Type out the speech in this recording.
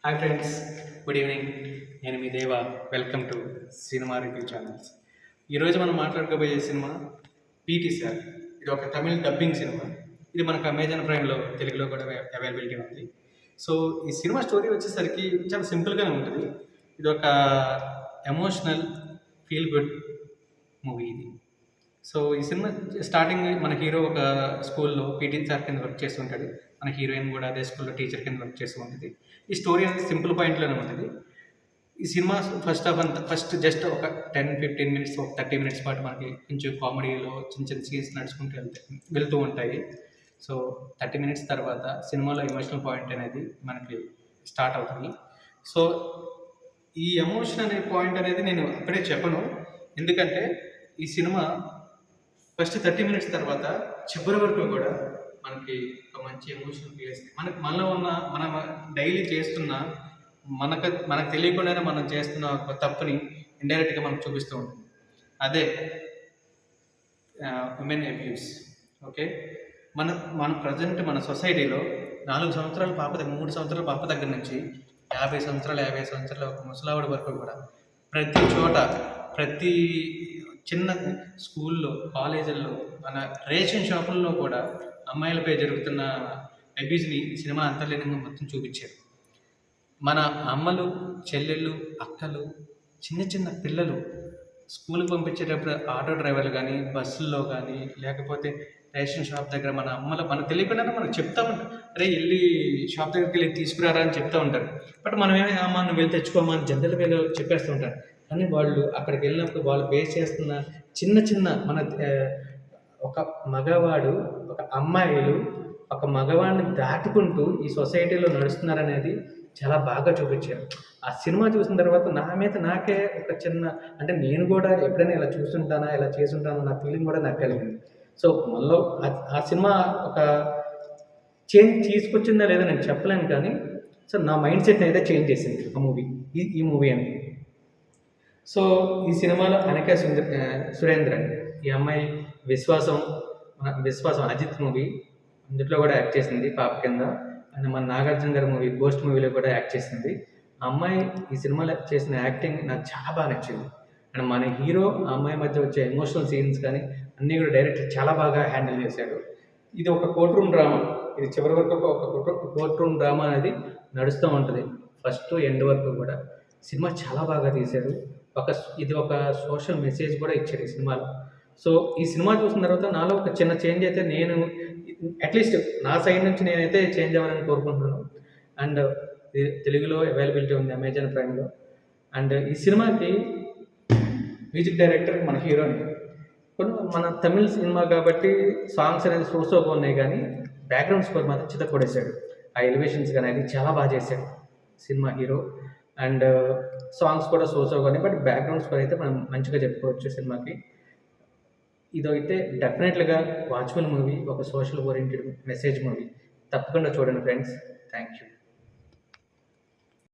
Hi friends, good evening. నేను మీ దేవ. Welcome to cinema review channels. ఈరోజు మనం మాట్లాడుకోబోయే సినిమా పీటీ సార్. ఇది ఒక తమిళ్ డబ్బింగ్ సినిమా. ఇది మనకు అమెజాన్ ప్రైమ్లో తెలుగులో కూడా అవైలబిలిటీ ఉంది. సో ఈ సినిమా స్టోరీ వచ్చేసరికి చాలా సింపుల్గానే ఉంటుంది. ఇది ఒక ఎమోషనల్ ఫీల్ గుడ్ మూవీ ఇది. సో ఈ సినిమా స్టార్టింగ్ మన హీరో ఒక స్కూల్లో పీటీ సార్ కింద వర్క్ చేస్తూ ఉంటాడు. మన హీరోయిన్ కూడా అదే స్కూల్లో టీచర్ కింద వర్క్ చేస్తూ ఉంటుంది. ఈ స్టోరీ అనేది సింపుల్ పాయింట్లోనే ఉంటుంది. ఈ సినిమా ఫస్ట్ జస్ట్ ఒక 10-15 మినిట్స్, ఒక 30 మినిట్స్ పాటు మనకి కొంచెం కామెడీలో చిన్న చిన్న సీన్స్ నడుచుకుంటూ వెళ్తూ ఉంటాయి. సో 30 మినిట్స్ తర్వాత సినిమాలో ఎమోషనల్ పాయింట్ అనేది మనకి స్టార్ట్ అవుతుంది. సో ఈ ఎమోషన్ అనే పాయింట్ అనేది నేను అప్పుడే చెప్పను. ఎందుకంటే ఈ సినిమా ఫస్ట్ 30 మినిట్స్ తర్వాత చివరి వరకు కూడా మనకి ఒక మంచి ఎమోషన్ ఫీల్ చేస్తుంది. మనలో ఉన్న మనం డైలీ చేస్తున్న మనకు తెలియకుండానే మనం చేస్తున్న ఒక తప్పుని ఇండైరెక్ట్గా మనకు చూపిస్తూ ఉంటుంది. అదే ఉమెన్ అబ్యూస్. ఓకే, మన ప్రజెంట్ మన సొసైటీలో 4 సంవత్సరాల పాప 3 సంవత్సరాల పాప దగ్గర నుంచి 50 సంవత్సరాలు 50 సంవత్సరాల ఒక ముసలావిడ వరకు కూడా ప్రతి చోట, ప్రతి చిన్న స్కూల్లో, కాలేజీల్లో, మన రేషన్ షాపుల్లో కూడా అమ్మాయిలపై జరుగుతున్న అబ్యూస్ని సినిమా అంతర్లీనంగా మొత్తం చూపించారు. మన అమ్మలు, చెల్లెళ్ళు, అక్కలు, చిన్న చిన్న పిల్లలు స్కూల్కి పంపించేటప్పుడు ఆటో డ్రైవర్లు కానీ, బస్సుల్లో కానీ, లేకపోతే రేషన్ షాప్ దగ్గర మన అమ్మలు మనకు తెలియకుండానే మనకు చెప్తూ ఉంటారు, అరే వెళ్ళి షాప్ దగ్గరికి వెళ్ళి తీసుకురారా అని చెప్తూ ఉంటారు. బట్ మనం అమ్మ నువ్వు వెళ్ళి తెచ్చుకోమా అని జనరల్ వేలో చెప్పేస్తూ ఉంటారు. కానీ వాళ్ళు అక్కడికి వెళ్ళినప్పుడు వాళ్ళు ఫేస్ చేస్తున్న చిన్న చిన్న ఒక మగవాడు, ఒక అమ్మాయిలు ఒక మగవాడిని దాటుకుంటూ ఈ సొసైటీలో నడుస్తున్నారనేది చాలా బాగా చూపించారు. ఆ సినిమా చూసిన తర్వాత నా మీద నాకే ఒక చిన్న, అంటే నేను కూడా ఎప్పుడైనా ఇలా చూస్తుంటానా, ఇలా చేసుంటానా నా ఫీలింగ్ కూడా నాకు కలిగింది. సో మనలో ఆ సినిమా ఒక చేంజ్ తీసుకొచ్చిందా లేదా నేను చెప్పలేను, కానీ సో నా మైండ్ సెట్ని అయితే చేంజ్ చేసింది ఆ మూవీ, ఈ మూవీ అని. సో ఈ సినిమాలో అనక సురేంద్రన్, ఈ అమ్మాయి విశ్వాసం అజిత్ మూవీ, అందులో కూడా యాక్ట్ చేసింది పాప కింద. అండ్ మన నాగార్జున గారి మూవీ గోస్ట్ మూవీలో కూడా యాక్ట్ చేసింది. ఆ అమ్మాయి ఈ సినిమాలో చేసిన యాక్టింగ్ నాకు చాలా బాగా నచ్చింది. అండ్ మన హీరో ఆ అమ్మాయి మధ్య వచ్చే ఎమోషనల్ సీన్స్ కానీ అన్నీ కూడా డైరెక్టర్ చాలా బాగా హ్యాండిల్ చేశాడు. ఇది ఒక కోర్ట్ రూమ్ డ్రామా. ఇది చివరి వరకు ఒక కోర్ట్ రూమ్ డ్రామా అనేది నడుస్తూ ఉంటుంది, ఫస్ట్ ఎండ్ వరకు కూడా. సినిమా చాలా బాగా తీశారు. ఇది ఒక సోషల్ మెసేజ్ కూడా ఇచ్చారు ఈ సినిమాలో. సో ఈ సినిమా చూసిన తర్వాత నాలో ఒక చిన్న చేంజ్ అయితే నేను అట్లీస్ట్ నా సైడ్ నుంచి నేనైతే చేంజ్ అవ్వాలని కోరుకుంటున్నాను. అండ్ తెలుగులో అవైలబిలిటీ ఉంది అమెజాన్ ప్రైమ్లో. అండ్ ఈ సినిమాకి మ్యూజిక్ డైరెక్టర్ మన హీరోని. మన తమిళ్ సినిమా కాబట్టి సాంగ్స్ అనేది సోగా ఉన్నాయి, కానీ బ్యాక్గ్రౌండ్ స్కోర్ మాత్రం చిత్త కొడేశాడు. ఆ ఎలివేషన్స్ కానీ అది చాలా బాగా చేశాడు సినిమా హీరో. అండ్ సాంగ్స్ కూడా సోగానే, బట్ బ్యాక్గ్రౌండ్ స్కోర్ అయితే మనం మంచిగా చెప్పుకోవచ్చు సినిమాకి. ఇదైతే డెఫినెట్గా వాచ్ఫుల్ మూవీ, ఒక సోషల్ ఓరియంటెడ్ మెసేజ్ మూవీ. తప్పకుండా చూడండి ఫ్రెండ్స్. Thank you.